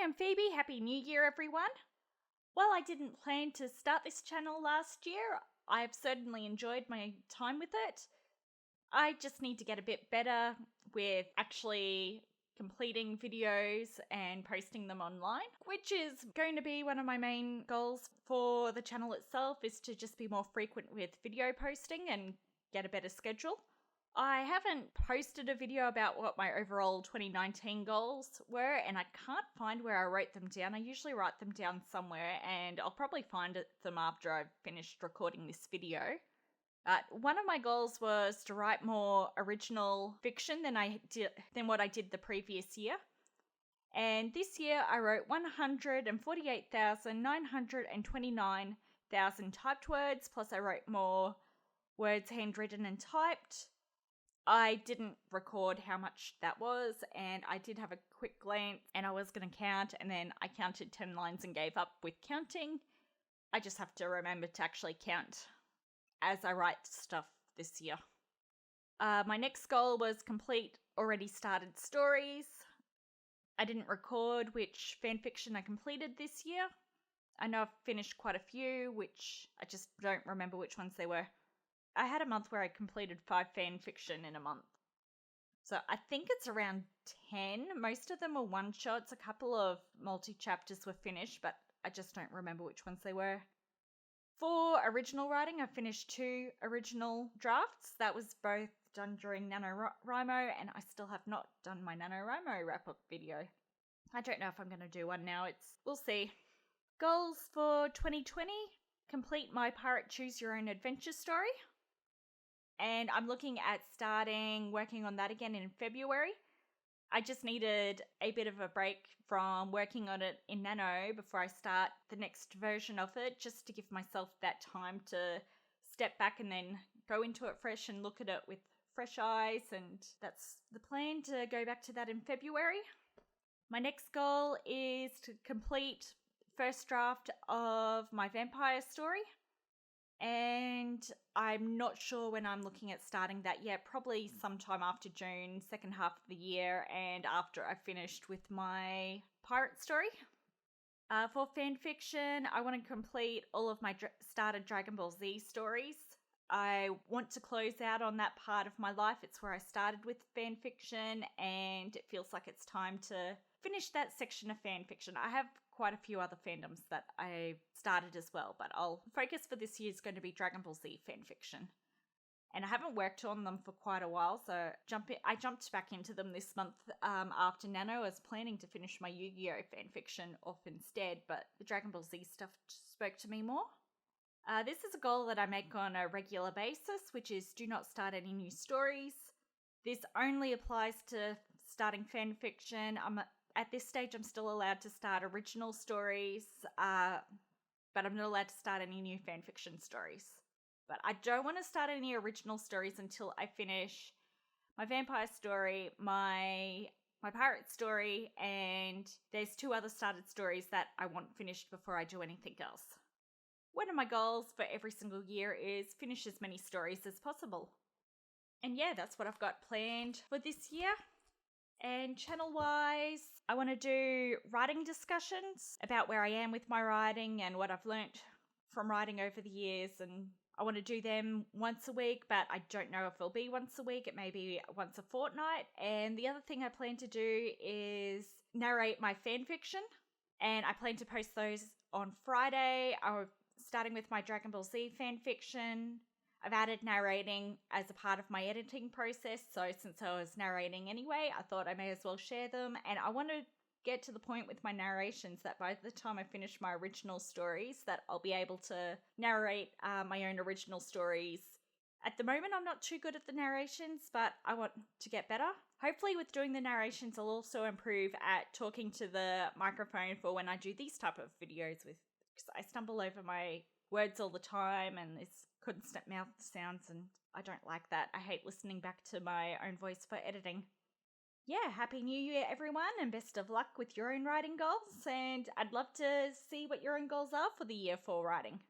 I'm Phoebe. Happy New Year, everyone. While I didn't plan to start this channel last year, I've certainly enjoyed my time with it. I just need to get a bit better with actually completing videos and posting them online, which is going to be one of my main goals for the channel itself, is to just be more frequent with video posting and get a better schedule. I haven't posted a video about what my overall 2019 goals were, and I can't find where I wrote them down. I usually write them down somewhere, and I'll probably find them after I've finished recording this video. One of my goals was to write more original fiction than what I did the previous year. And this year I wrote 148,929,000 typed words, plus I wrote more words handwritten and typed. I didn't record how much that was, and I did have a quick glance, and I was going to count, and then I counted 10 lines and gave up with counting. I just have to remember to actually count as I write stuff this year. My next goal was complete already started stories. I didn't record which fanfiction I completed this year. I know I've finished quite a few, which I just don't remember which ones they were. I had a month where I completed 5 fanfiction in a month. So I think it's around 10. Most of them are one-shots. A couple of multi-chapters were finished, but I just don't remember which ones they were. For original writing, I finished 2 original drafts. That was both done during NaNoWriMo, and I still have not done my NaNoWriMo wrap-up video. I don't know if I'm going to do one now. We'll see. Goals for 2020: complete my Pirate Choose Your Own Adventure story. And I'm looking at starting working on that again in February. I just needed a bit of a break from working on it in Nano before I start the next version of it, just to give myself that time to step back and then go into it fresh and look at it with fresh eyes, and that's the plan, to go back to that in February. My next goal is to complete first draft of my vampire story. And I'm not sure when I'm looking at starting that yet. Probably sometime after June, second half of the year, and after I've finished with my pirate story. For fanfiction, I want to complete all of my started Dragon Ball Z stories. I want to close out on that part of my life. It's where I started with fanfiction, and it feels like it's time to finish that section of fanfiction. I have quite a few other fandoms that I started as well, but I'll focus for this year is going to be Dragon Ball Z fanfiction. And I haven't worked on them for quite a while, so I jumped back into them this month after Nano. I was planning to finish my Yu-Gi-Oh! Fanfiction off instead, but the Dragon Ball Z stuff spoke to me more. This is a goal that I make on a regular basis, which is do not start any new stories. This only applies to starting fanfiction. At this stage, I'm still allowed to start original stories, but I'm not allowed to start any new fanfiction stories. But I don't want to start any original stories until I finish my vampire story, my pirate story, and there's 2 other started stories that I want finished before I do anything else. One of my goals for every single year is finish as many stories as possible. And yeah, that's what I've got planned for this year. And channel-wise, I want to do writing discussions about where I am with my writing and what I've learnt from writing over the years, and I want to do them once a week, but I don't know if it'll be once a week. It may be once a fortnight. And the other thing I plan to do is narrate my fanfiction, and I plan to post those on Friday. I'm starting with my Dragon Ball Z fanfiction. I've added narrating as a part of my editing process, so since I was narrating anyway, I thought I may as well share them. And I want to get to the point with my narrations that by the time I finish my original stories, that I'll be able to narrate my own original stories. At the moment, I'm not too good at the narrations, but I want to get better. Hopefully with doing the narrations, I'll also improve at talking to the microphone for when I do these type of videos, because I stumble over my words all the time, and it's constant mouth sounds, and I don't like that. I hate listening back to my own voice for editing. Yeah, Happy New Year, everyone, and best of luck with your own writing goals, and I'd love to see what your own goals are for the year for writing.